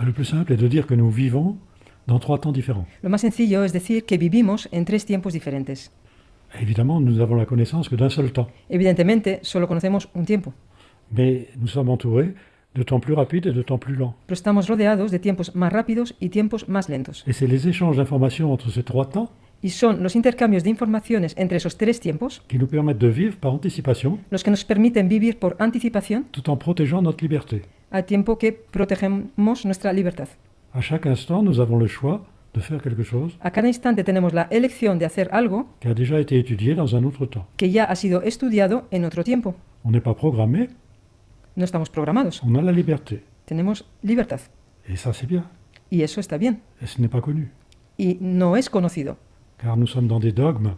Le plus simple est de dire que nous vivons dans 3 temps différents. Lo más sencillo es decir que vivimos en 3 tiempos diferentes. Évidemment, nous avons la connaissance que d'un seul temps. Evidentemente, solo conocemos un tiempo, Mais nous sommes entourés de temps plus rapides et de temps plus lents. pero estamos rodeados de tiempos más rápidos y tiempos más lentos. Et c'est les échanges d'informations entre ces 3 temps Y son los intercambios de informaciones entre esos 3 tiempos qui nous permettent de vivre par anticipation los que nos permiten vivir por anticipación tout en protégeant notre liberté. al tiempo que protegemos nuestra libertad. À chaque instant, nous avons le choix de faire quelque chose A cada instante tenemos la elección de hacer algo qui a déjà été étudié dans un autre temps. que ya ha sido estudiado en otro tiempo. On n'est pas programmé, No estamos programados, on a la liberté. tenemos libertad. Et ça, c'est bien. Y eso está bien. Et ce n'est pas connu. Y no es conocido, Car nous sommes dans des dogmes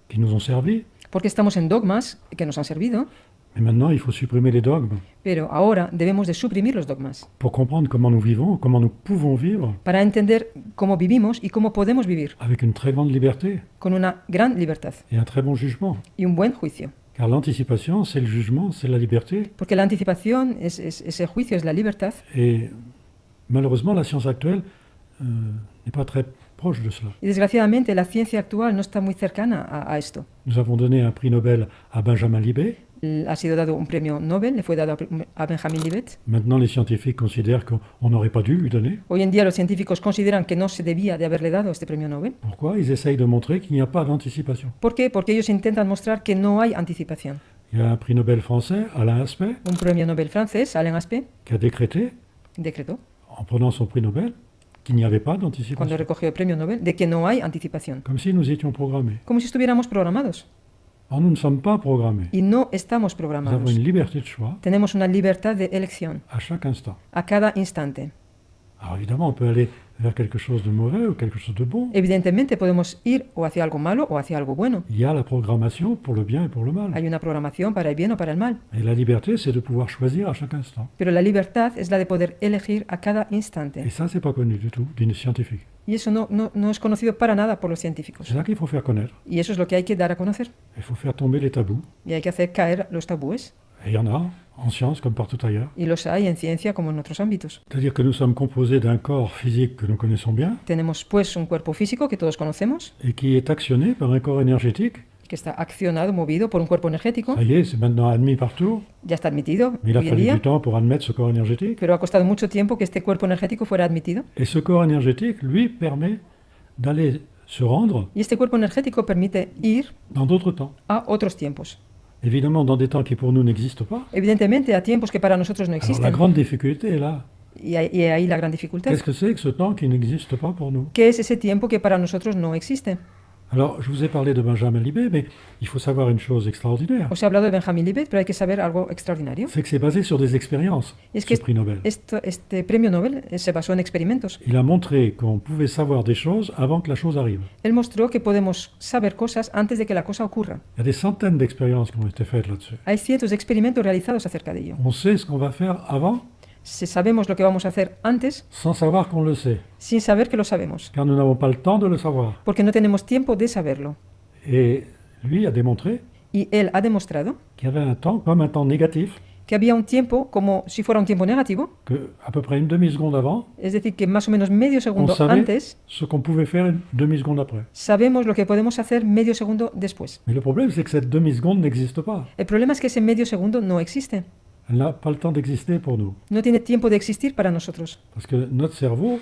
qui nous ont servi. porque estamos en dogmas que nos han servido, Mais maintenant, il faut supprimer les dogmes pero ahora debemos de suprimir los dogmas pour comprendre comment nous vivons, comment nous pouvons vivre para entender cómo vivimos y cómo podemos vivir avec une très grande liberté con una gran libertad et un très bon jugement. y un buen juicio. Car l'anticipation, c'est le jugement, c'est la liberté. Porque la anticipación, ese juicio es la libertad. Et malheureusement, la science actuelle n'est pas très proche de cela. Y desgraciadamente la ciencia actual no está muy cercana a esto. Nous avons donné un prix Nobel à Benjamin Libet. Ha sido dado un premio Nobel, le fue dado a Benjamin Libet. Maintenant, les scientifiques considèrent qu'on n'aurait pas dû lui donner. Hoy en día los científicos consideran que no se debía de haberle dado este premio Nobel. Pourquoi? Ils essayent de montrer qu'il n'y a pas d'anticipation. ¿Por qué? Porque ellos intentan mostrar que no hay anticipación. Il y a un prix Nobel français, Alain Aspect, Un premio Nobel francés, Alain Aspect, qui a décrété, decretó, en prenant son prix Nobel, qu'il n'y avait pas cuando d'anticipation. recogió el premio Nobel, de que no hay anticipación. Comme si nous étions programmés. Como si estuviéramos programados. Or, nous ne sommes pas programmés. Y no estamos Nous avons programados. une liberté de choix Tenemos una libertad de elección à chaque instant. a cada instante. Alors évidemment, on peut aller vers quelque chose de mauvais ou quelque chose de bon. Evidentemente podemos ir o hacia algo malo o hacia algo bueno. Il y a la programmation pour le bien et pour le mal. Hay una programación para el bien o para el mal. Et la liberté, c'est de pouvoir choisir à chaque instant. Pero la libertad es la de poder elegir a cada Et instante. ça, c'est pas connu du tout d'une scientifique. Y eso no es conocido para nada por los científicos. C'est ça qu'il faut faire connaître. Y eso es lo que hay que dar a conocer. Il faut faire tomber les tabous. Y hay que hacer caer los tabúes. Et il y en a en science comme partout ailleurs. Y los hay en ciencia como en otros ámbitos. C'est-à-dire que nous sommes composés d'un corps physique que nous connaissons bien Tenemos pues un cuerpo físico que todos conocemos, et qui est actionné par un corps énergétique. que está accionado, movido por un cuerpo energético. Ça y est, c'est maintenant admis partout. Ya está admitido Mais il a hoy en fallu día, du temps pour admettre ce corps énergétique. pero ha costado mucho tiempo que este cuerpo energético fuera admitido. Et ce corps énergétique, lui, permet d'aller se rendre Y este cuerpo energético permite ir dans d'autres temps. a otros tiempos. Évidemment, dans des temps qui pour nous n'existent pas. Evidentemente a tiempos que para nosotros no Alors la existen. grande difficulté est là. Y ahí la gran dificultad. Qu'est-ce que c'est que ce temps qui n'existe pas pour nous? ¿Qué es ese tiempo que para nosotros no existe? Alors, je vous ai parlé de Benjamin Libet, mais il faut savoir une chose extraordinaire. Os he hablado de Benjamin Libet, pero hay que saber algo extraordinario. C'est que c'est basé sur des expériences, Es ce que prix Nobel. este premio Nobel se basó en experimentos. Il a montré qu'on pouvait savoir des choses avant que la chose arrive. Él mostró que podemos saber cosas antes de que la cosa ocurra. Il y a des centaines d'expériences qui ont été faites là-dessus. Hay cientos de experimentos realizados acerca de ello. On sait ce qu'on va faire avant Si sabemos lo que vamos a hacer antes, sans savoir qu'on le sait, sin saber que lo sabemos, car nous n'avons pas le temps de le savoir. porque no tenemos tiempo de saberlo. Et lui a démontré Y él ha demostrado qu'il y avait un temps comme un temps négatif, que había un tiempo como si fuera un tiempo negativo, que à peu près une demi-seconde avant, es decir, que más o menos medio on segundo savait antes ce qu'on pouvait faire une demi-seconde après. sabemos lo que podemos hacer medio segundo después. Mais le problème, c'est que cette demi-seconde n'existe pas. El problema es que ese medio segundo no existe. Elle n'a pas le temps d'exister pour nous. No tiene tiempo de existir para nosotros, Parce que notre cerveau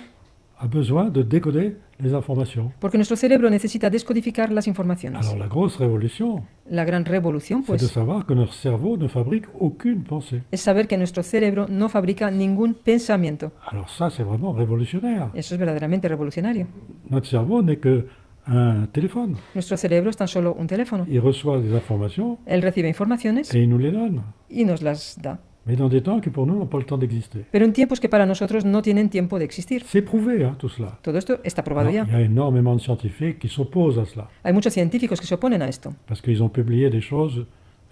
a besoin de décoder les informations. porque nuestro cerebro necesita descodificar las informaciones. Alors la grosse révolution, La gran revolución, c'est de pues, savoir que notre cerveau ne fabrique aucune pensée. es saber que nuestro cerebro no fabrica ningún pensamiento. Alors ça, c'est vraiment révolutionnaire. Eso es verdaderamente revolucionario. Notre cerveau n'est qu'un téléphone. Nuestro cerebro es tan solo un teléfono. Il reçoit des informations Él recibe informaciones et il nous les donne. y nos las da. Mais dans des temps qui pour nous n'ont pas le temps d'exister. Pero en tiempos que para nosotros no tienen tiempo de existir. C'est prouvé, hein, tout cela. Todo esto está probado Alors, ya. il y a énormément de scientifiques qui s'opposent à cela. Hay muchos científicos que se oponen a esto, Parce qu'ils ont publié des choses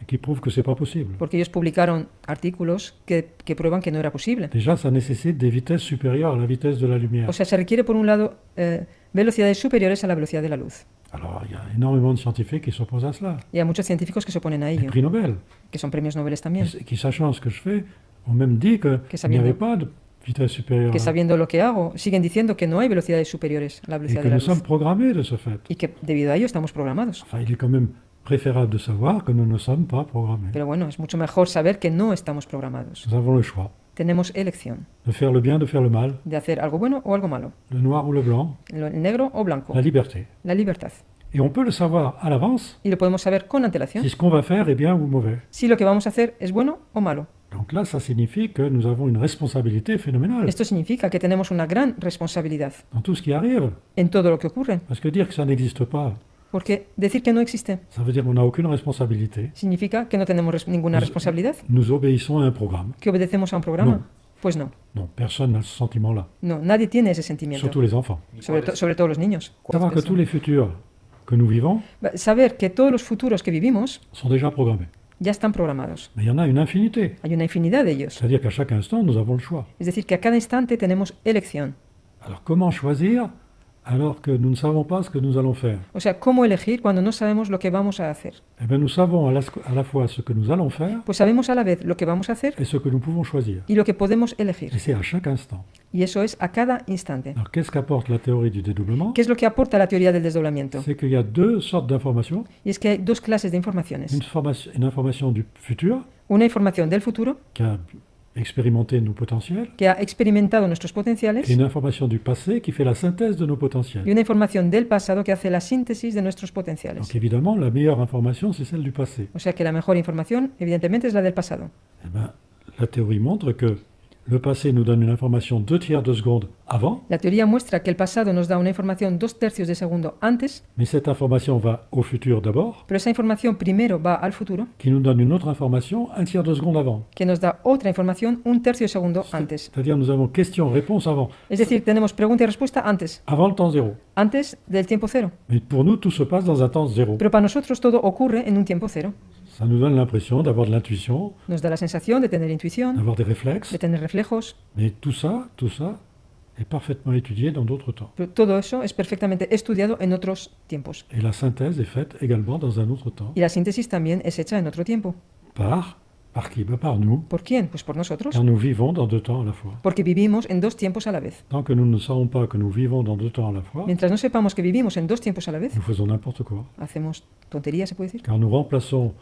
qui prouvent que c'est pas possible. porque ellos publicaron artículos que prueban que no era posible. Déjà, ça nécessite des vitesses supérieures à la vitesse de la lumière. O sea, se requiere por un lado velocidades superiores a la velocidad de la luz. Alors, il y a énormément de scientifiques qui s'opposent à cela. Y hay muchos científicos que se oponen a Les ello, prix Nobel, que son premios Nobel también. qui sachant ce que je fais, ont même dit qu'il n'y sabiendo. avait pas de vitesse supérieure que à- sabiendo lo que hago, siguen diciendo que no hay velocidades superiores a la et velocidad que de la nous sommes luz. programmés de ce fait. Y que debido a ello estamos programados. Enfin, il est quand même préférable de savoir que nous ne sommes pas programmés. Pero bueno, es mucho mejor saber que no estamos programados. Nous avons le choix Tenemos elección de faire le bien, de faire le mal, de hacer algo bueno o algo malo, le noir ou le blanc, el negro o blanco, la liberté. la libertad. Et on peut le savoir à l'avance Y lo podemos saber con antelación si ce qu'on va faire est bien ou mauvais. si lo que vamos a hacer es bueno o malo. Donc là, ça signifie que nous avons une responsabilité phénoménale Esto significa que tenemos una gran responsabilidad dans tout ce qui arrive. en todo lo que ocurre, Parce que dire que ça n'existe pas, porque decir que no existe ça veut dire qu'on n'a aucune responsabilité. significa que no tenemos ninguna Nous- responsabilidad, Nous obéissons à un programme. que obedecemos a un programa. No. Pues no, Non, personne n'a ce sentiment-là, no, nadie tiene ese sentimiento, surtout les enfants. sobre todo los niños. Savoir que tous les futurs que nous vivons Saber que todos los futuros que vivimos sont déjà programmés. ya están programados. Mais il y en a une infinité. Hay una infinidad de ellos. C'est-à-dire qu'à chaque instant, nous avons le choix. Es decir, que a cada instante tenemos elección. Alors comment choisir alors que nous ne savons pas ce que nous allons faire? O sea, ¿cómo elegir cuando no sabemos lo que vamos a hacer? Eh bien, nous savons à la fois ce que nous allons faire Pues sabemos a la vez lo que vamos a hacer et ce que nous pouvons choisir. y lo que podemos Et elegir. c'est à chaque instant. Y eso es a cada instante. Alors qu'est-ce qu'apporte la théorie du dédoublement? ¿Qué es lo que aporta la teoría del desdoblamiento? C'est qu'il y a deux sortes d'informations. Y es que hay dos clases de informaciones. Une information du futur, Una información del futuro, qui a expérimenté nos potentiels, que ha experimentado nuestros potenciales, et une information du passé qui fait la synthèse de nos y potentiels. una información del pasado que hace la síntesis de nuestros potenciales. Donc évidemment, la meilleure information, c'est celle du passé. O sea que la mejor información, evidentemente, es la del pasado. Eh ben, la théorie montre que le passé nous donne une information 2/3 de seconde avant, La teoría muestra que el pasado nos da una información 2/3 de segundo antes, mais cette information va au futur d'abord, pero esa información primero va al futuro, qui nous donne une autre information 1/3 de seconde avant. que nos da otra información 1/3 de segundo antes. C'est-à-dire nous avons question-réponse avant, Es decir, tenemos pregunta y respuesta antes, avant le temps zéro. antes del tiempo cero. Mais pour nous, tout se passe dans un temps zéro. Pero para nosotros todo ocurre en un tiempo cero. Ça nous donne l'impression d'avoir de l'intuition, Nos da la sensación de tener intuición, d'avoir des réflexes, de tener reflejos, mais tout ça est parfaitement étudié dans d'autres temps. pero todo eso es perfectamente estudiado en otros tiempos. Et la synthèse est faite également dans un autre temps. Y la síntesis también es hecha en otro tiempo. Par qui? Ben, par nous, ¿Por quién? Pues por nosotros. car nous vivons dans deux temps à la fois. Porque vivimos en dos tiempos a la vez. Tant que nous ne savons pas que nous vivons dans deux temps à la fois, Mientras no sepamos que vivimos en dos tiempos a la vez, nous faisons n'importe quoi. hacemos tonterías, se puede decir. Car nous remplaçons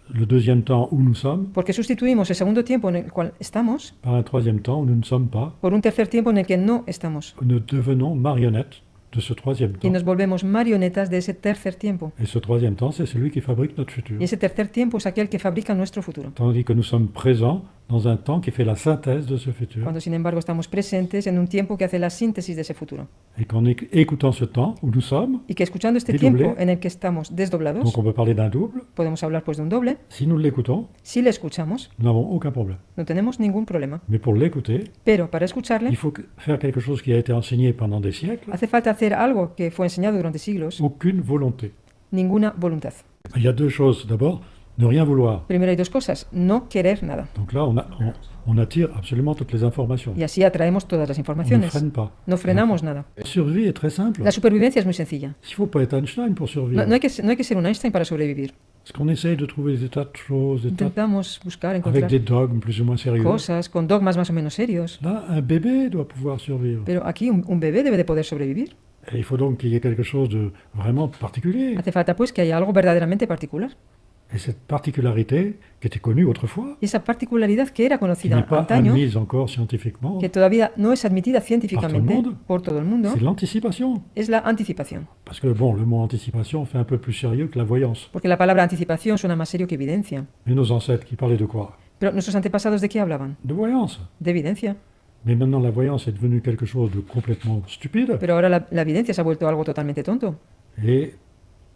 le deuxième temps où nous sommes Porque sustituimos el segundo tiempo en el cual estamos par un troisième temps où nous ne sommes pas. por un tercer tiempo en el que no estamos. Nous devenons marionnettes de ce troisième Y temps. nos volvemos marionetas de ese tercer tiempo. Et ce troisième temps, c'est celui qui fabrique notre futur. Y ese tercer tiempo es aquel que fabrica nuestro futuro. Tandis que nous sommes présents dans un temps qui fait la synthèse de ce futur. Cuando sin embargo estamos presentes en un tiempo que hace la síntesis de ese futuro. Et qu'en écoutant ce temps où nous sommes, Y que escuchando este Dédoblé. tiempo en el que estamos desdoblados, donc on peut parler d'un double, podemos hablar pues de un doble. si nous l'écoutons, Si le escuchamos, nous n'avons aucun problème. no tenemos ningún problema. Mais pour l'écouter, Pero para escucharle, il faut faire quelque chose qui a été enseigné pendant des siècles, hace falta hacer algo que fue enseñado durante siglos, aucune volonté. ninguna voluntad. Il y a deux choses. D'abord, ne rien vouloir. Primero hay dos cosas, no querer nada. Donc là, on attire absolument toutes les informations. Y así atraemos todas las On ne informaciones. freine pas. No frenamos nada. La survie est très simple. La supervivencia es muy sencilla. Il ne faut pas être Einstein pour survivre. No hay que ser un Einstein para sobrevivir. Parce qu'on essaye de trouver des tas de choses, Intentamos buscar, avec encontrar des dogmes plus ou moins sérieux. cosas con dogmas más o menos serios. Là, un bébé doit pouvoir survivre. Pero aquí un bebé debe de poder sobrevivir. Et il faut donc qu'il y ait quelque chose de vraiment particulier. Hace falta pues que haya algo verdaderamente particular. Et cette particularité, qui était connue autrefois, Y esa particularidad que era qui conocida n'est pas antaño, admise encore scientifiquement, que todavía no es admitida científicamente mundo. por todo el mundo, c'est l'anticipation. es la anticipación. Parce que bon, le mot anticipation fait un peu plus sérieux que la voyance. Porque la palabra anticipación suena más serio que evidencia. Mais nos ancêtres qui parlaient de quoi? Pero nuestros antepasados, ¿de qué hablaban? De voyance. De evidencia. Mais maintenant, la voyance est devenue quelque chose de complètement stupide. Pero ahora la evidencia se ha vuelto algo totalmente tonto. Et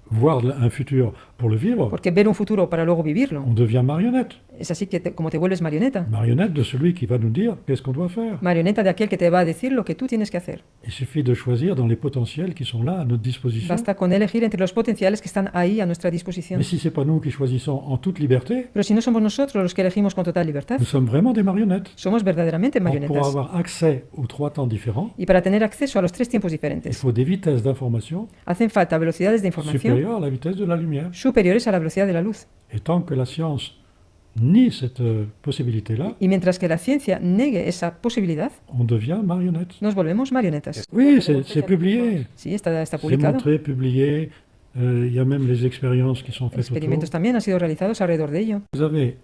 voir un futur pour le vivre, Porque ver un futuro para luego vivirlo, on devient marionnette. es así que como te vuelves marioneta. Marionnette de celui qui va nous dire qu'est-ce qu'on doit faire. Marioneta de aquel que te va a decir lo que tú tienes que hacer. Il suffit de choisir dans les potentiels qui sont là à notre disposition. Basta con elegir entre los potenciales que están ahí a nuestra disposición. Mais si c'est pas nous qui choisissons en toute liberté, Pero si no somos nosotros los que elegimos con total libertad, nous sommes vraiment des marionnettes. somos verdaderamente Or, pour marionetas. avoir accès aux trois temps différents, Y para tener acceso a los tres tiempos il diferentes, faut des vitesses d'information hacen falta velocidades de información supérieures à la vitesse de la lumière. superiores a la velocidad de la luz. Et tant que la science nie cette possibilité-là, Y mientras que la ciencia negue esa posibilidad, on devient marionnette. nos volvemos marionetas. Oui, c'est publié. Sí, está C'est publicado. montré, publié. Il y a même les expériences qui sont faites autour. Experimentos también han sido realizados alrededor de ello. Vous avez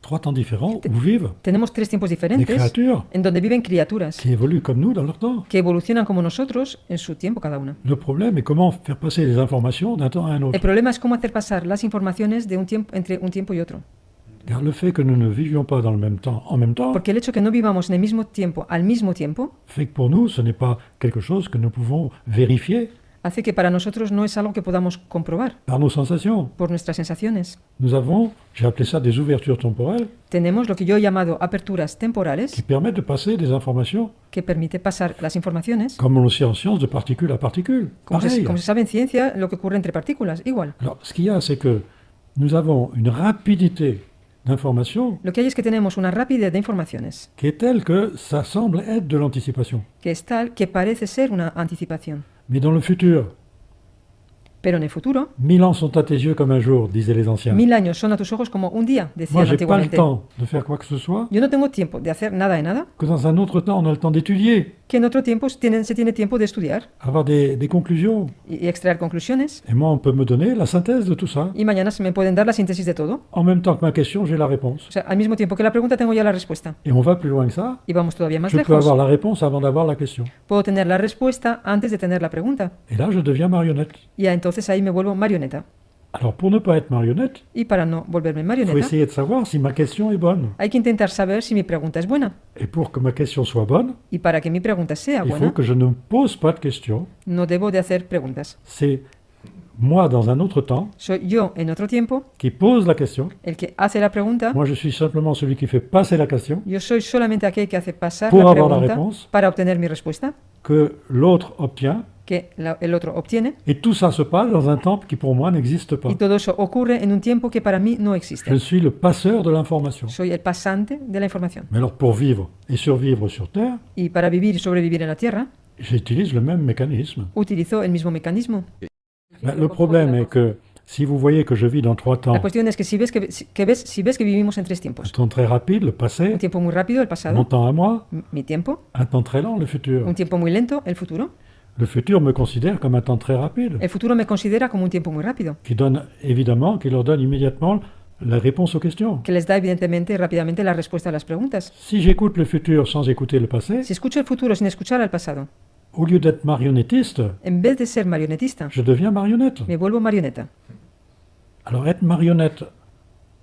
trois temps différents où vivent Tenemos 3 tiempos des diferentes créatures en donde viven criaturas qui évoluent comme nous dans leur temps. que evolucionan como nosotros en su tiempo cada una. Le problème est comment faire passer les informations d'un temps à un autre. El problema es cómo hacer pasar las informaciones de un tiempo, entre un tiempo y otro. Car le fait que nous ne vivions pas dans le même temps en même temps Porque el hecho que no vivamos en el mismo tiempo, al mismo tiempo, fait que pour nous, ce n'est pas quelque chose que nous pouvons vérifier hace que para nosotros no es algo que podamos comprobar par nos sensations. por nuestras sensaciones. Nous avons, j'ai appelé ça des ouvertures temporelles, Tenemos lo que yo he llamado aperturas qui temporales permettent de passer des informations, que permite pasar las informaciones, comme on le sait en science, de particule à particule. Pareil. como se sabe en ciencia, lo que ocurre entre partículas, igual. Alors, ce qu'il y a, c'est que nous avons une rapidité d'information Lo que hay es que tenemos una rapidez de informaciones qui est telle que ça semble être de l'anticipation. que es tal que parece ser una anticipación. Mais dans le futur, Pero en el futuro, 1000 ans sont à tes yeux comme un jour, disaient les anciens. 1000 años son a tus ojos como un día, Moi, decían j'ai pas le antiguamente. temps de faire quoi que ce soit, Yo no tengo tiempo de hacer nada de nada, que dans un autre temps, on a le temps d'étudier, que en otro tiempo se tiene tiempo de estudiar avoir des conclusions. y extraer conclusiones, Et moi, on peut me donner la synthèse de tout ça. y mañana se me pueden dar la síntesis de todo. En même temps que ma question, j'ai la réponse. O sea, al mismo tiempo que la pregunta tengo ya la respuesta. Et on va plus loin que ça. Y vamos todavía más Je peux lejos. avoir la réponse avant d'avoir la question. Puedo tener la respuesta antes de tener la pregunta. Et là, je deviens marionnette. Y entonces ahí me vuelvo marioneta. Alors, pour ne pas être marionnette, Y para no volverme il faut marioneta, essayer de savoir si ma question est bonne. hay que intentar saber si mi pregunta es buena. Et pour que ma question soit bonne, Y para que mi pregunta sea il faut buena, que je ne pose pas de questions. no debo de hacer preguntas. C'est moi, dans un autre temps, Soy yo en otro tiempo qui pose la question. el que hace la pregunta. Moi, je suis simplement celui qui fait passer la question, Yo soy solamente aquel que hace pasar Pour la avoir la pregunta réponse. para obtener mi respuesta, que l'autre obtient. que el otro obtiene. Et tout ça se passe dans un temps qui, pour moi, n'existe pas. Y todo eso ocurre en un tiempo que para mí no Je existe. suis le passeur de l'information. Soy el pasante de la información. Mais alors, pour vivre et survivre sur Terre, Y para vivir y sobrevivir en la Tierra, j'utilise le même mécanisme. utilizo el mismo mecanismo. Ben, le problème est que si vous voyez que je vis dans 3 temps, La cuestión es que si ves que vivimos en 3 un tiempos, temps très rapide, le passé, un tiempo muy rápido, el mon pasado, temps à moi, mi tiempo, un temps très lent, le futur. un tiempo muy lento, el futuro. Le futur me considère comme un temps très rapide, El futuro me considera como un tiempo muy rápido, qui leur donne immédiatement la réponse aux questions. que les da evidentemente y rápidamente la respuesta a las preguntas. Si j'écoute le futur sans écouter le passé, Si escucho el futuro sin escuchar al pasado, au lieu d'être marionnettiste, en vez de ser marionetista, je deviens marionnette. me vuelvo marioneta. Alors être marionnette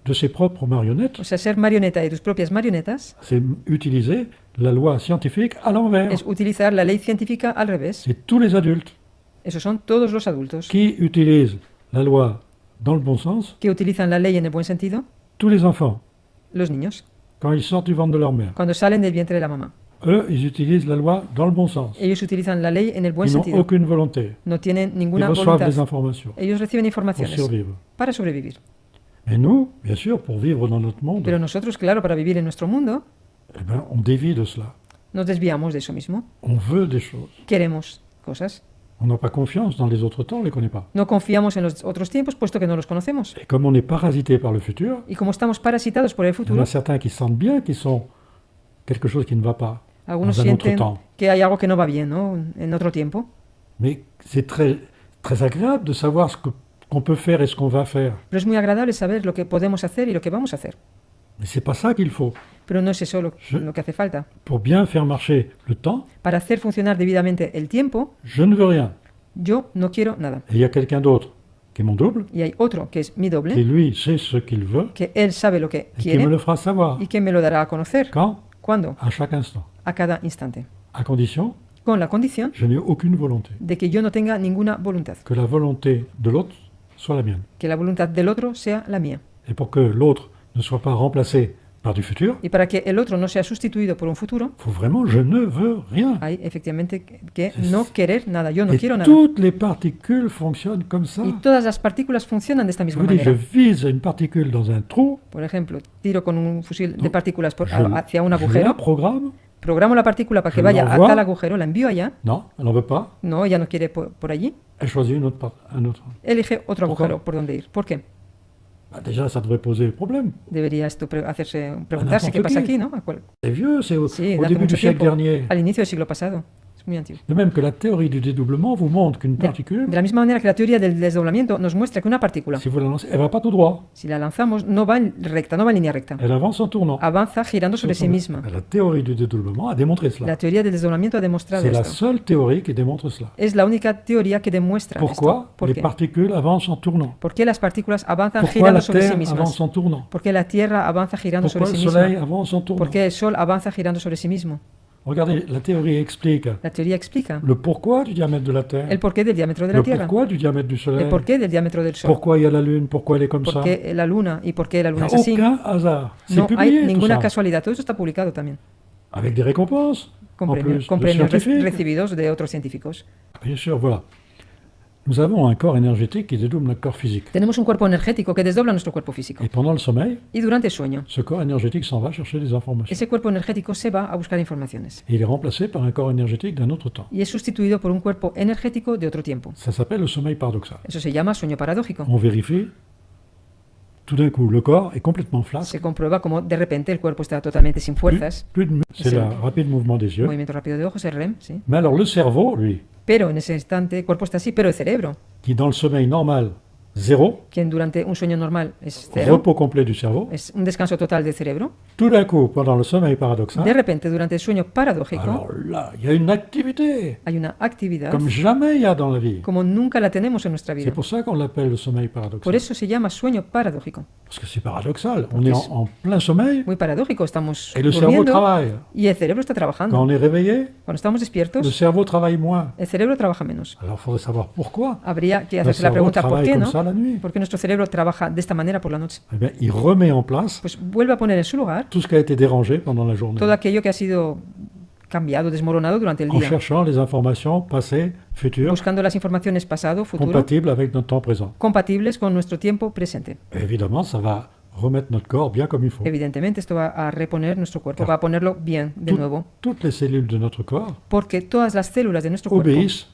de ses propres marionnettes, O sea, ser marioneta de tus propias marionetas c'est utiliser la loi scientifique à l'envers. es utilizar la ley científica al revés. C'est tous les adultes Esos son todos los adultos qui utilisent la loi dans le bon sens, que utilizan la ley en el buen sentido, tous les enfants, los niños, quand ils sortent du ventre de leur mère. cuando salen del vientre de la mamá. Eux, ils utilisent la loi dans le bon sens. Ellos utilizan la ley en el buen Ils n'ont sentido. aucune volonté. No tienen Ils ninguna reçoivent des voluntad. informations Ellos reciben pour informaciones survivre. para sobrevivir. Et nous, bien sûr, pour vivre dans notre monde, Pero nosotros, claro, para vivir en nuestro mundo, eh ben, on dévie de cela. nos desviamos de eso mismo. On veut des choses. Queremos cosas. On n'a pas confiance dans les autres temps, on ne les connaît pas. No confiamos en los otros tiempos, puesto que no los conocemos. Et comme on est parasité par le futur, Y como estamos parasitados por el il y en futuro, a certains qui sentent bien qu'ils sont quelque chose qui ne va pas algunos dans un autre sienten temps. que hay algo que no va bien, ¿no? En otro tiempo. Mais c'est très, très agréable de savoir qu'on peut faire et ce qu'on va faire. Pero es muy agradable saber lo que podemos hacer y lo que vamos a hacer. Mais c'est pas ça qu'il faut. Pero no es eso Je- lo que hace falta. Pour bien faire marcher le temps, Para hacer funcionar debidamente el tiempo, je ne veux rien. yo no quiero nada. Et il y a quelqu'un d'autre qui est mon double, Y hay otro que es mi qui doble, lui sait ce qu'il veut que él sabe lo que et qui me quiere le fera savoir. y que me lo dará a conocer. Quand? ¿Cuándo? À chaque instant. A cada instante. À condition, Con la condición je n'ai aucune volonté. de que yo no tenga ninguna voluntad. Que la volonté de l'autre soit la mienne. Que la voluntad del otro sea la mía. Et pour que l'autre ne soit pas remplacé par du futur, Y para que el otro no sea sustituido por un futuro, il faut vraiment, je ne veux rien. hay efectivamente que no querer nada. Yo no Et quiero nada. toutes les particules fonctionnent comme ça. Y todas las partículas funcionan de esta Je misma vous dis, je manera. vise une particule dans un trou, Por ejemplo, tiro con un fusil de No, partículas je, hacia un je la agujero, programme. programo la partícula para que je vaya a l'envoie. tal agujero, la envío allá. Non, elle n'en veut pas. No, ella no quiere por allí. Elle choisit un autre. Elige otro Pourquoi? agujero por donde ir. ¿Por qué? Ah, déjà, ça devrait poser problème. Debería esto preguntarse qué pasa aquí, ¿no? C'est vieux, c'est au Sí, au hace début mucho du siècle tiempo, dernier. al inicio del siglo pasado. Es muy antiguo. De même que la théorie du dédoublement vous montre qu'une De particule, la misma manera que la teoría del desdoblamiento nos muestra que una partícula, si vous la lancez, elle va pas tout droit. si la lanzamos, no va recta, no va en línea recta. Elle avance en tournant. Avanza girando sobre sí misma. La théorie du dédoublement a démontré cela. La teoría del desdoblamiento ha demostrado C'est la esto. seule théorie qui démontre cela. Es la única teoría que demuestra Pourquoi esto. ¿Por les qué? particules avancent en tournant? ¿Por qué las partículas avanzan Pourquoi girando la sobre sí Terre mismas? avance en tournant? ¿Por qué la Tierra avanza girando Pourquoi sobre le sí Soleil misma? avance en tournant? ¿Por qué el Sol avanza girando sobre sí mismo? Regardez, la théorie explique La teoría explica le pourquoi du diamètre de la Terre, el porqué del diámetro de la le Tierra, pourquoi du diamètre du Soleil, el porqué del diámetro del Sol, pourquoi il y a la Lune, pourquoi elle est comme ça. por qué la Luna y por qué la Il n'y Luna a es así. aucun hasard. C'est No publié hay tout ninguna ça, casualidad. Todo eso está publicado también, avec des récompenses, con en premios, plus con de premios scientifiques. recibidos de otros científicos. Bien sûr, voilà. Nous avons un corps énergétique qui dédouble notre corps physique. Tenemos un cuerpo energético que desdobla nuestro cuerpo físico. Et pendant le sommeil, Y durante el sueño, ce corps énergétique s'en va chercher des informations. ese cuerpo energético se va a buscar informaciones. Et il est remplacé par un corps énergétique d'un autre temps. Y es sustituido por un cuerpo energético de otro tiempo. Ça s'appelle le sommeil paradoxal. Eso se llama sueño paradójico. On vérifie, tout d'un coup, le corps est complètement flasque. Se comprueba como de repente el cuerpo está totalmente sin fuerzas. C'est Sí. le rapide mouvement des yeux. Movimiento rápido de ojos, el REM, sí. Mais alors le cerveau, lui, Pero en ese instante el cuerpo está así, pero el cerebro, qui dans le sommeil normal, zéro, quien durante un sueño normal es cero, repos complet du cerveau, es un descanso total del cerebro, tout d'un coup, pendant le sommeil paradoxal, de repente durante el sueño paradójico alors là, il y a une activité, hay una actividad comme jamais il y a dans la vie. como nunca la tenemos en nuestra C'est vida. pour ça qu'on l'appelle le sommeil Por paradoxal. eso se llama sueño paradójico. Parce que c'est paradoxal. On est en plein sommeil Muy paradójico, estamos et le cerveau durmiendo travaille. y el cerebro está Quand trabajando. on est réveillé, Cuando estamos le despiertos, cerveau travaille moins. el cerebro trabaja menos. Alors il faudrait savoir pourquoi. Habría que Le hacerse la cerveau pregunta ¿por travaille qué, comme no? ça la nuit. ¿Por qué nuestro cerebro trabaja de esta manera por la noche? Eh bien, il remet en place Pues vuelve a poner en su lugar tout ce qui a été dérangé pendant la journée, todo aquello que ha sido cambiado, desmoronado durante el en día, cherchant les informations passées, futures, buscando las informaciones pasado, futuro, compatibles avec notre temps présent. compatibles con nuestro tiempo presente. Et évidemment, ça va remettre notre corps bien comme il faut. Evidentemente, esto va a reponer nuestro cuerpo, Claro. va a ponerlo bien de Tout- nuevo, Toutes les cellules de notre corps porque todas las células de nuestro cuerpo obéissent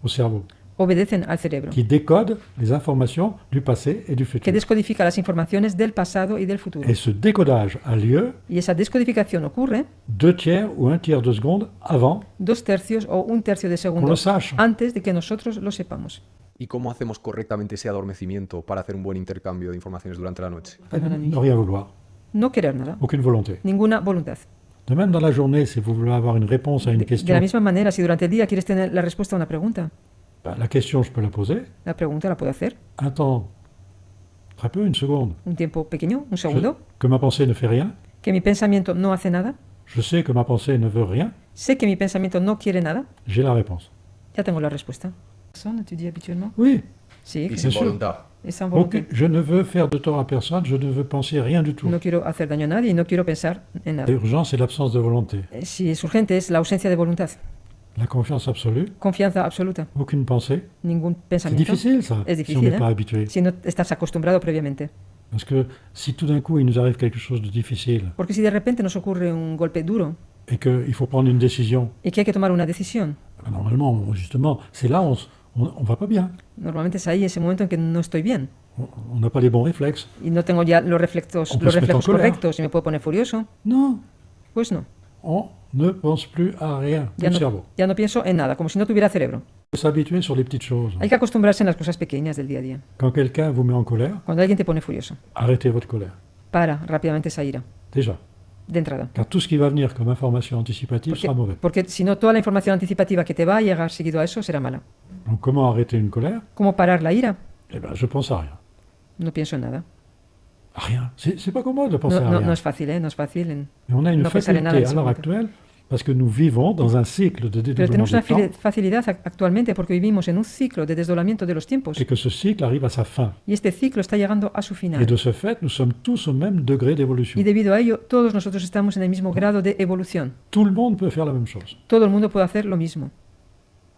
au cerveau, obedecen al cerebro, qui décode les informations du passé et du que futur. descodifica las informaciones del pasado y del futuro. Et ce décodage a lieu Y esa descodificación ocurre 2 tiers ou 1 tiers de seconde avant 2/3 o 1/3 de qu'on segundo le sache. antes de que nosotros lo sepamos. ¿Y cómo hacemos correctamente ese adormecimiento para hacer un buen intercambio de informaciones durante la noche? Ne rien vouloir, No querer nada, aucune volonté. ninguna voluntad. De même dans la journée, si vous voulez avoir une réponse à une De question, la misma manera, si durante el día quieres tener la respuesta a una pregunta, ben, la question je peux la poser, la pregunta la puedo hacer un temps, très peu, une seconde, un tiempo pequeño, un segundo, que ma pensée ne fait rien, que mi pensamiento no hace nada, je sais que ma pensée ne veut rien, sé que mi pensamiento no quiere nada, j'ai la réponse. ya tengo la respuesta. ¿Son tu dis habituellement? Oui, Sí, Y que sin sûr. voluntad. es sans volonté. je ne veux faire de tort à personne, je ne veux penser rien du tout. No quiero hacer daño a nadie y no quiero pensar en nada. L'urgence, c'est l'absence de volonté. Si es urgente, es la ausencia de voluntad. La confiance absolue, Confianza absoluta, aucune pensée. ningún C'est pensamiento. difficile ça, Es si difícil, on n'est ¿eh? pas habitué. Si no estás acostumbrado previamente. Parce que si tout d'un coup il nous arrive quelque chose de difficile Porque si de repente nos ocurre un golpe duro et qu'il faut prendre une décision, y que hay que tomar una decisión, ben, normalement, justement, c'est là où on va pas bien. normalmente es ahí ese momento en que no estoy bien On n'a pas les bons réflexes. y no tengo ya los On reflejos, peut se mettre en colère. correctos y me puedo poner furioso. Non, Pues no, on ne pense plus à rien. ya Le no, cerveau. ya no pienso en nada, como si no tuviera cerebro. Il faut s'habituer sur les petites choses. Hay que acostumbrarse en las cosas pequeñas del día a día. Quand quelqu'un vous met en colère, Cuando alguien te pone furioso, arrêtez votre colère. para rápidamente esa ira, Déjà. de entrada. Car tout ce qui va venir comme information anticipative sera mauvais. Porque si no, toda la información anticipativa que te va a llegar seguido a eso será mala. Donc comment arrêter une colère? ¿Cómo parar la ira? Eh bien, je pense à rien. No pienso en nada. À rien. C'est pas commode de penser No, à no, rien. no es fácil, ¿eh? No es fácil. Mais on a une no pensar en nada facilité en ese à l'heure momento. actuelle parce que nous vivons dans un cycle de Pero dédoublement tenemos una du temps facilidad actualmente porque vivimos en un ciclo de desdoblamiento de los tiempos et que ce cycle arrive à sa fin. y este ciclo está llegando a su Et final. de ce fait, nous sommes tous au même degré d'évolution. Y debido a ello, todos nosotros estamos en el mismo grado de evolución. Tout le monde peut faire la même chose. Todo el mundo puede hacer lo mismo.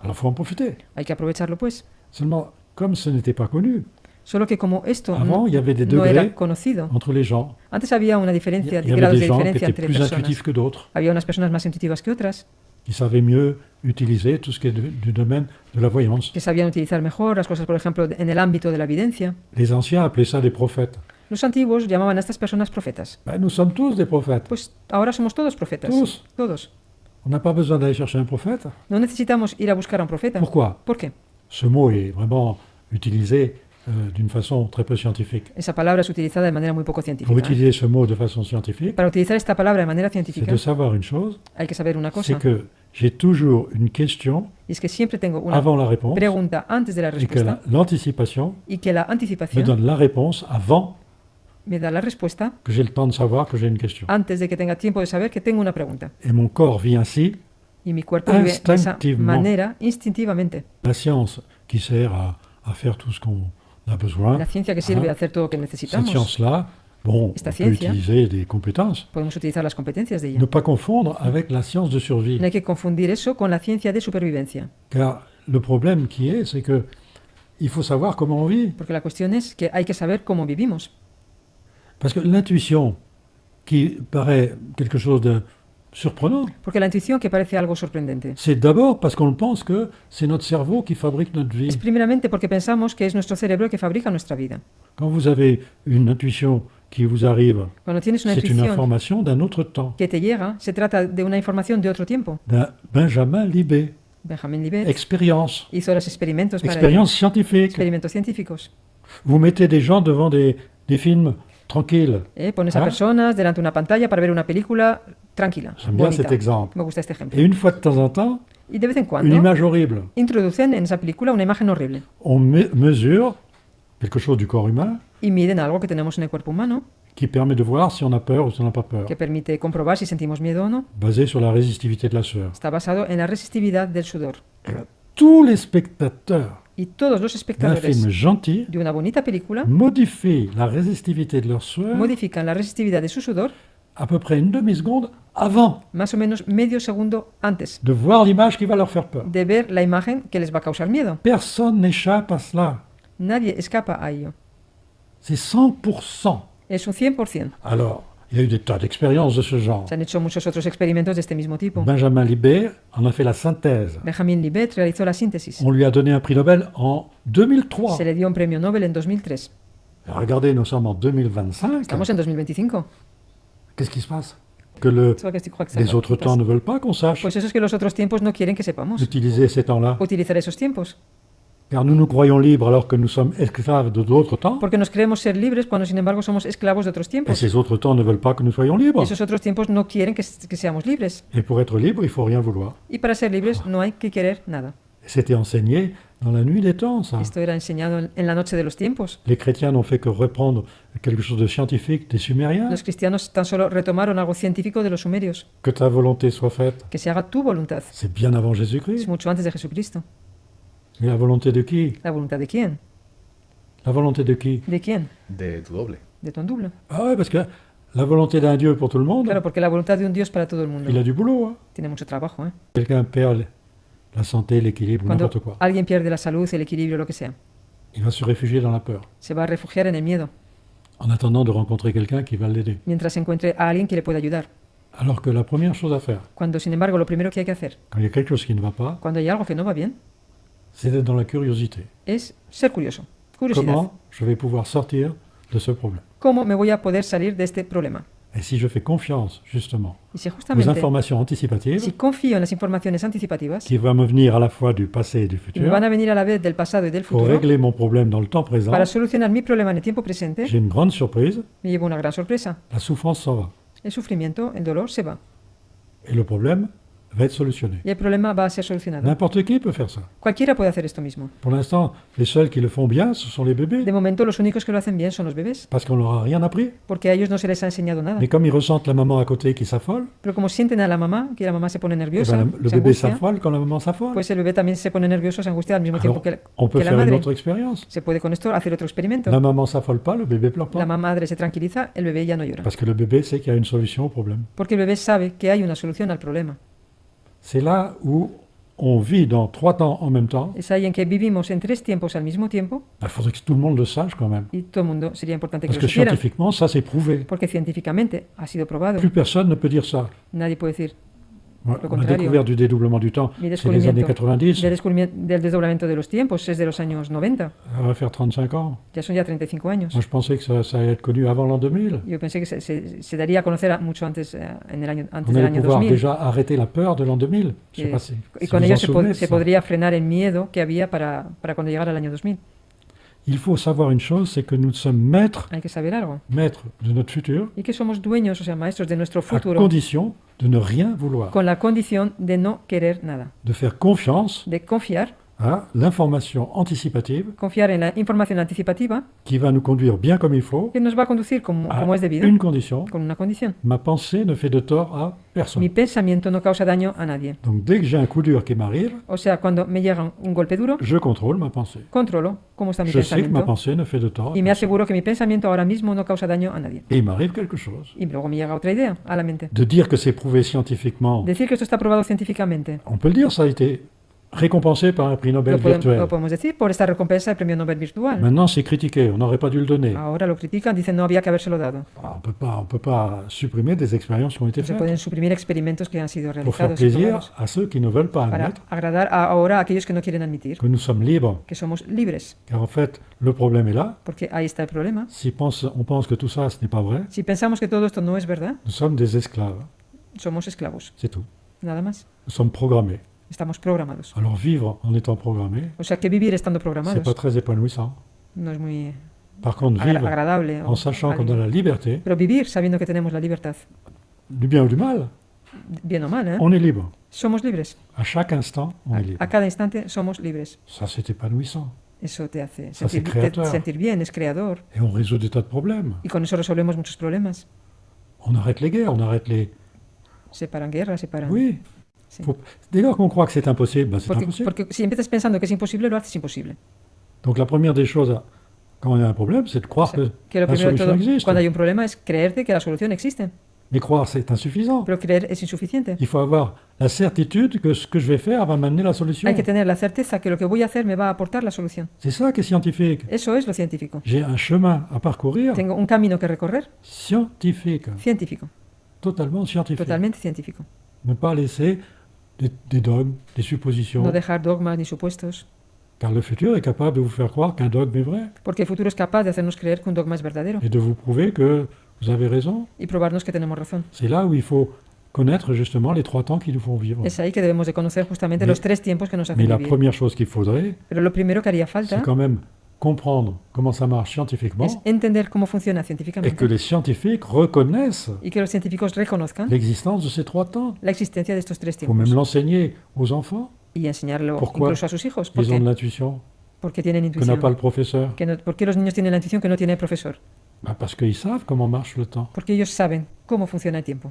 Alors il faut en profiter. Hay que aprovecharlo, pues. Seulement, comme ce n'était pas connu, Solo que como esto avant, il y avait des no era degrés conocido, entre les gens. antes había una Il diferencia, y avait grados des de gens qui diferencia étaient entre plus personas. intuitifs que d'autres, Había unas personas más intuitivas que otras, qui savaient mieux utiliser tout ce qui est du domaine de la voyance. que sabían utilizar mejor las cosas, por ejemplo, en el ámbito de la evidencia. Les anciens appelaient ça des prophètes. Los antiguos llamaban a estas personas profetas. Ben, nous sommes tous des prophètes. Pues ahora somos todos profetas. Tous. Todos. On n'a pas besoin d'aller chercher un prophète. No necesitamos ir a buscar a un profeta. Pourquoi? ¿Por qué? Ce mot est vraiment utilisé d'une façon très peu scientifique. Esa palabra es utilizada de manera muy poco Pour científica. utiliser ce mot de façon scientifique, Para utilizar esta palabra de manera c'est científica de savoir une chose, hay que saber una c'est cosa. que j'ai toujours une question Y es que siempre tengo una avant la réponse pregunta antes de la et que respuesta l'anticipation y que la me anticipación donne la réponse avant me da la respuesta que j'ai le temps de savoir que j'ai une question. antes de que tenga tiempo de saber que tengo una pregunta. Et mon corps vit ainsi. Y mi cuerpo vive de esa Instinctivement. manera, instintivamente. La science qui sert à faire tout ce qu'on a besoin, La ciencia que sirve a hacer todo lo que cette necesitamos. science-là, bon, Esta on peut ciencia. utiliser des compétences. Podemos utilizar las competencias de ella. Ne pas confondre avec la science de survie. No hay que confundir eso con la ciencia de supervivencia. Car le problème qui est, c'est que il faut savoir comment on vit. Porque la cuestión es que hay que saber cómo vivimos. Parce que l'intuition, qui paraît quelque chose de surprenant, Porque la intuición, que parece algo sorprendente, c'est d'abord parce qu'on pense que c'est notre cerveau qui fabrique notre vie. es primeramente porque pensamos que es nuestro cerebro el que fabrica nuestra vida. Quand vous avez une intuition qui vous arrive, Cuando tienes una c'est une intuición information d'un autre temps, que te llega, se trata de una información de otro tiempo. d'un Benjamin Libet. Benjamin Libet Expérience, hizo los experimentos para ello. expérience scientifique. Experimentos científicos. Vous mettez des gens devant des films tranquilles. Pones a Ah. personas delante de una pantalla para ver una película tranquila, J'aime bien bonita. cet exemple. Me gusta este ejemplo. Et une fois de temps en temps, Y de vez en une cuando image horrible. introducen en esa película una imagen horrible On mesure quelque chose du corps humain y miden algo que tenemos en el cuerpo humano qui permet de voir si on a peur ou si on n'a pas peur, que permite comprobar si sentimos miedo o no. basé sur la résistivité de la sueur. Está basado en la resistividad del sudor. Tous les spectateurs Y todos los d'un espectadores film gentil de una bonita película modifient la résistivité de leur sueur modifican la resistividad de su sudor à peu près une demi-seconde avant más o menos medio segundo antes de voir l'image qui va leur faire peur. de ver la imagen que les va a causar miedo. Personne n'échappe à cela. Nadie escapa a ello. C'est 100%. Es un 100%. Alors, il y a eu des tas d'expériences de ce genre. Se han hecho muchos otros experimentos de este mismo tipo. Benjamin Libet en a fait la synthèse. Benjamin Libet realizó la síntesis. On lui a donné un prix Nobel en 2003. Se le dio un premio Nobel en 2003. Regardez, nous sommes en 2025. Estamos en 2025. Qu'est-ce qui se passe? Que Eso es lo que estoy jugando. les autres temps ne veulent pas qu'on sache Pues eso es que los otros tiempos no quieren que sepamos utiliser ces temps-là. utilizar esos tiempos. Car nous nous croyons libres alors que nous sommes esclaves de d'autres temps. Porque nos creemos ser libres cuando sin embargo somos esclavos de otros Et tiempos. ces autres temps ne veulent pas que nous soyons Y libres. esos otros tiempos no quieren que seamos libres. Et pour être libre, il faut rien vouloir. Y para ser libres no hay que querer nada. C'était enseigné dans la nuit des temps, ça. Esto era enseñado en la noche de los tiempos. Les chrétiens n'ont fait que reprendre quelque chose de scientifique des Sumériens. Los cristianos tan solo retomaron algo científico de los sumerios. Que ta volonté soit faite. Que se haga tu voluntad. C'est bien avant Es Jésus-Christ. mucho antes de Jesucristo. Mais la volonté de qui? ¿La voluntad de quién? La volonté de qui? ¿De quién? De tu doble. De ton double. Ah ouais, parce que la volonté d'un Dieu pour tout le monde, Claro, porque la voluntad de un Dios para todo el mundo il a du boulot. Hein. tiene mucho trabajo, ¿eh? Quelqu'un perd la santé, l'équilibre, Cuando n'importe quoi. alguien pierde la salud, el equilibrio, lo que sea, Il va se réfugier dans la peur, se va a refugiar en el miedo, en attendant de rencontrer quelqu'un qui va l'aider. mientras encuentre a alguien que le pueda ayudar. Alors que la première chose à faire, Cuando, sin embargo, lo primero que hay que hacer, quand il y a quelque chose qui ne va pas, cuando hay algo que no va bien, c'est d'être dans la curiosité. es ser curioso. Curiosidad. Comment je vais pouvoir sortir de ce problème? ¿Cómo me voy a poder salir de este problema? Et si je fais confiance, justement, Y si aux justamente, informations anticipatives, si confío en las informaciones anticipativas, qui vont me venir à la fois du passé et du y me futur, van a venir a la vez del pasado y del pour futuro, régler mon problème dans le temps présent, para solucionar mi problema en el tiempo presente, j'ai une grande surprise, me llevo una gran sorpresa. la souffrance s'en va. El sufrimiento, el dolor, se va. Et le problème va être solutionné. Y el problema va a ser solucionado. N'importe qui peut faire ça. Cualquiera puede hacer esto mismo. Pour l'instant, les seuls qui le font bien, ce sont les bébés, De momento, los únicos que lo hacen bien son los bebés, parce qu'on leur a rien appris. porque a ellos no se les ha enseñado nada. Mais comme ils ressentent la maman à côté qui s'affole, Pero como sienten a la mamá, que la mamá se pone eh nerviosa, ben, le se bébé angustia, s'affole quand la maman s'affole. pues el bebé también se pone nervioso, se angustia al mismo tiempo Alors, que on peut que la faire une madre. autre expérience. Se puede con esto hacer otro experimento. La maman s'affole pas, le bébé pleure La pas. madre se tranquiliza, el bebé ya no llora. Parce que le bébé sait qu'il y a une solution au problème. Porque el bebé sabe que hay una solución al problema. C'est là où on vit dans 3 temps en même temps. Es ahí en que vivimos en 3 tiempos al mismo tiempo, Il faudrait que tout le monde le sache quand même. y todo el mundo sería importante que Parce lo que supiera. scientifiquement, ça c'est prouvé. Porque científicamente ha sido probado. Plus personne ne peut dire ça. Nadie puede decir Ouais, lo la contrario. découverte du dédoublement du temps, Mi c'est les années descubrimiento 90. del desdoblamiento de los tiempos es de los años 90. Ça va faire 35 ans. Ya son ya 35 años. Moi, je pensais que ça allait être connu avant l'an 2000. Yo pensé que se daría a conocer mucho antes, antes On del allait año pouvoir 2000. déjà arrêter la peur de l'an 2000. Je sais Que- pas si, y si con vous ello en se, souvenez de se ça. podría frenar el miedo que había para cuando llegara el año 2000. Il faut savoir une chose, c'est que nous sommes maîtres Hay que saber algo. de notre futur, Y que somos dueños, o sea, maestros de nuestro à futuro, condition de ne rien vouloir, con la condición de no querer nada. de faire confiance De confiar à l'information anticipative en la información anticipativa qui va nous conduire bien comme il faut, que nos va a conducir como à es debido, une condition. con una condición. Ma pensée ne fait de tort à personne. Mi pensamiento no causa daño a nadie. Donc dès que j'ai un coup dur qui m'arrive, O sea, cuando me llega un golpe duro, je contrôle ma pensée. controlo cómo está mi Je sais que ma pensamiento pensée ne fait de tort à y me personne. aseguro que mi pensamiento ahora mismo no causa daño a nadie. Et il m'arrive quelque chose. Y luego me llega otra idea a la mente. De dire que c'est prouvé scientifiquement, Decir que esto está probado científicamente. on peut le dire, ça a été récompensé par un prix Nobel virtuel. Lo podemos decir por esta recompensa del premio Nobel virtual. Maintenant, c'est critiqué, on n'aurait pas dû le donner. Ahora lo critican, dicen no había que habérselo dado. On peut pas supprimer des expériences qui ont été Se faites pueden suprimir experimentos que han sido pour faire realizados y plaisir probados à ceux qui ne veulent pas para admettre agradar ahora a aquellos que no quieren admitir que nous sommes libres. que somos libres. Car en fait, le problème est là. Porque ahí está el problema. Si on pense que tout ça, ce n'est pas vrai, Si pensamos que todo esto no es verdad, nous sommes des esclaves. somos esclavos. C'est tout. Nada más. Nous sommes programmés. Estamos programados. Alors vivre en étant programmé, O sea que vivir estando c'est programados pas très épanouissant. no es muy Par contre, vivre agradable. en sachant qu'on a la liberté, Pero vivir sabiendo que tenemos la libertad, du bien ou du mal, bien o mal, ¿eh? on est libre. Somos libres. À chaque instant, on est libre. A cada instante somos libres. Ça, c'est épanouissant. Eso te hace Ça, c'est sentir, créateur. sentir bien, es creador. Et on résout des tas de problèmes. Y con eso resolvemos muchos problemas. On arrête les guerres, on arrête les... Separan guerras, separan... Oui. Sí. Dès lors qu'on croit que c'est impossible, ben c'est impossible. Porque si empiezas pensando que es imposible, lo haces imposible. Donc la première des choses, quand il y a un problème, c'est de croire O sea, que lo la primero de solution todo, existe. cuando hay un problema, es creerte que la solución existe. Mais croire, c'est insuffisant. Pero creer es insuficiente. Il faut avoir la certitude que ce que je vais faire va m'amener la solution. Hay que tener la certeza que lo que voy a hacer me va a aportar la solución. C'est ça qui est scientifique. Eso es lo científico. J'ai un chemin à parcourir Tengo un camino que recorrer scientifique, científico, totalement scientifique. totalmente científico. Ne pas laisser des dogmes, des suppositions, No dejar dogmas ni supuestos, car le futur est capable de vous faire croire qu'un dogme est vrai porque el futuro es capaz de hacernos creer que un dogma es verdadero et de vous prouver que vous avez raison. y probarnos que tenemos razón. C'est là où il faut connaître justement les trois temps qui nous font vivre. Es ahí que debemos de conocer justamente Mais- los tres tiempos que nos Mais hacen la vivir. première chose qu'il faudrait, Pero lo primero que haría c'est falta quand même comprendre comment ça marche scientifiquement es entender cómo funciona et que científicamente les scientifiques reconnaissent y que los científicos reconozcan l'existence de ces trois temps. la existencia de estos tres Il faut même tiempos l'enseigner aux enfants. y enseñarlo Pourquoi incluso a sus hijos. Ils ont de ¿Por qué? l'intuition Porque tienen que n'a pas intuición. le professeur. ¿Por qué los niños tienen la intuición que no tiene el profesor? Ben, parce qu'ils savent comment marche le temps. Porque ellos saben cómo funciona el tiempo.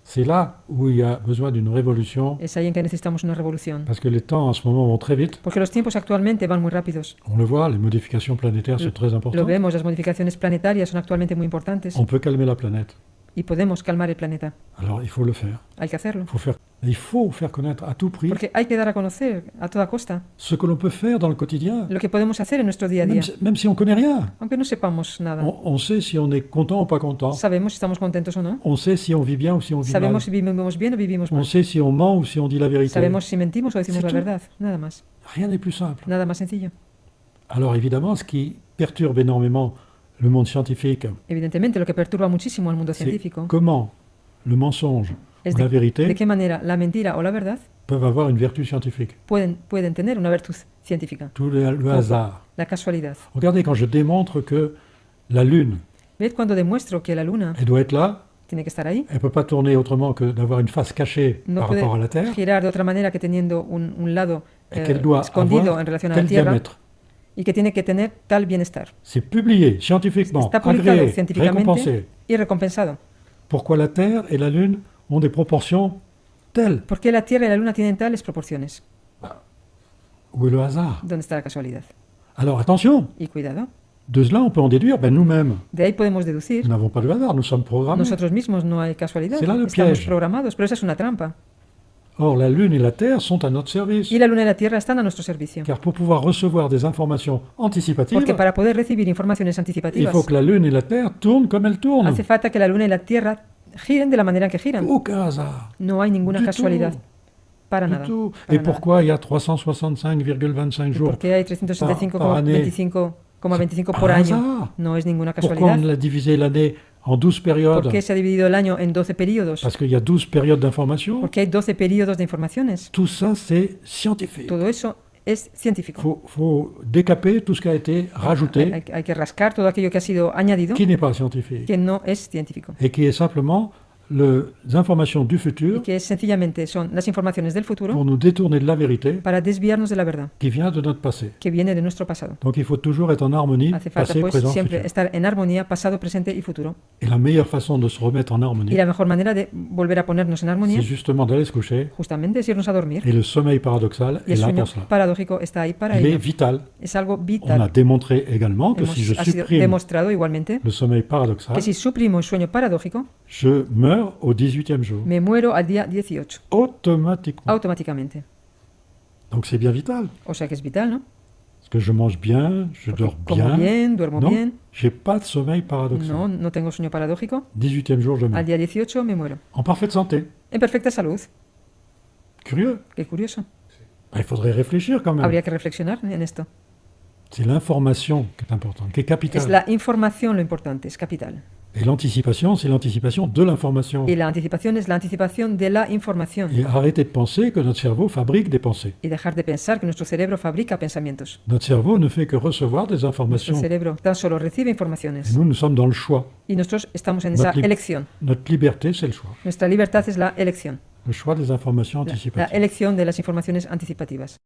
C'est là où il y a besoin d'une révolution, Es ahí en que necesitamos una revolución. parce que les temps en ce moment vont très vite. Porque los tiempos actualmente van muy rápidos. On le voit, les modifications planétaires sont très Lo importantes. vemos, las modificaciones planetarias son actualmente muy importantes On peut calmer la planète. y podemos calmar el planeta. Alors il faut le faire. Hay que hacerlo. Il faut faire connaître à tout prix Porque hay que dar a conocer a toda costa ce que l'on peut faire dans le quotidien. lo que podemos hacer en nuestro día a día. Même si on ne connaît rien. Aunque no sepamos nada. On sait si on est content ou pas content. Sabemos si estamos contentos o no. On sait si on vit bien ou si on vit mal. Sabemos si vivimos bien o vivimos On mal. sait si on ment ou si on dit la vérité. Sabemos si mentimos o decimos C'est la tout. verdad. Nada más. Rien n'est plus simple. Nada más sencillo. Alors évidemment, ce qui perturbe énormément le monde scientifique, Evidentemente, lo que perturba muchísimo al mundo c'est científico comment le mensonge es ou la de vérité qué manera la mentira o la verdad peuvent avoir une vertu scientifique. pueden tener una virtud científica. Tout le hasard. La casualidad. Regardez, quand je démontre que la Lune, ¿Ves cuando demuestro que la luna elle doit être là, tiene que estar ahí? elle ne peut pas tourner autrement que d'avoir une face cachée No par puede rapport à la Terre, girar de otra manera que teniendo un lado et qu'elle doit escondido avoir en relación a tel la Tierra diamètre. y que tiene que tener tal bienestar. C'est publié scientifiquement, Está publicado agréé, científicamente récompensé. y recompensado. Pourquoi la Terre et la Lune ont des proportions telles? ¿Por qué la Tierra y la Luna tienen tales proporciones? Où est le hasard? ¿Dónde está la casualidad? Alors attention, Y cuidado. de cela on peut en déduire, nous-mêmes, De ahí podemos deducir, nous n'avons pas de hasard, nous sommes programmés. nosotros mismos no hay casualidad, C'est là le estamos piège. programados, pero esa es una trampa. Or, la Lune et la Terre sont à notre service. Y la Luna y la Tierra están a nuestro servicio. Car pour pouvoir recevoir des informations anticipatives, Porque para poder recibir informaciones il anticipativas, faut que la Lune et la Terre tournent comme elles tournent. hace falta que la Luna y la Tierra giren de la manera en que giran. Aucun hasard. No hay ninguna Du casualidad. tout. Para Du nada. tout. Para Et nada. pourquoi il y a 365,25 ¿Y jours por qué hay par année? 365,25 por Par año? hasard. No es ninguna Pourquoi casualidad. on a divisé l'année en 12 périodes? ¿Por qué se ha dividido el año en 12 periodos? Parce qu'il y a 12 périodes d'information. Porque hay 12 periodos de informaciones. Tout ça, c'est scientifique. Todo eso es científico. Faut décaper tout ce qui a été rajouté, Hay que rascar todo aquello que ha sido añadido, qui n'est pas scientifique, que no es científico. et qui est simplement les informations du Y futur que sencillamente son las informaciones del futuro pour nous détourner de la vérité para desviarnos de la verdad, qui vient de notre passé. que viene de nuestro pasado. Donc il faut toujours être en harmonie, Hace falta passé, pues présent, siempre futur. estar en armonía, pasado, presente y futuro. Et la meilleure façon de se remettre en Y harmonie, la mejor manera de volver a ponernos en armonía c'est justement d'aller se coucher, justamente es irnos a dormir. et le sommeil paradoxal Y est el là sueño pour cela. paradójico está ahí para Il est ello. vital. Es algo On a vital. démontré également que si je Ha sido supprime demostrado igualmente le sommeil paradoxal, que si suprimo el sueño paradójico, je meurs au 18e jour, me muero al día 18, automatiquement. automáticamente. Donc c'est bien vital. O sea que es vital, ¿no? Parce que je mange bien, je Porque dors como bien. bien, duermo Non, bien. j'ai pas de sommeil paradoxal. No, no tengo sueño paradójico. 18e jour, je Al meurs. día 18 me muero. En parfaite santé. En perfecta salud. Curieux. Qué curioso. Il faudrait réfléchir quand même. Habría que reflexionar en esto. C'est l'information qui est importante, qui est Es capitale. la información lo importante, es capital. Et l'anticipation, c'est l'anticipation de l'information. Y la anticipación es la anticipación de la información. Et arrêter de penser que notre cerveau fabrique des pensées. Y dejar de pensar que nuestro cerebro fabrica pensamientos. Notre cerveau ne fait que recevoir des Nuestro informations. cerebro tan solo recibe Et informaciones. nous, nous sommes dans le choix. Y nosotros estamos en esa Notre lib- elección. Notre liberté, c'est le choix. Nuestra libertad es la elección. Le choix des informations La anticipatives. elección de las informaciones anticipativas.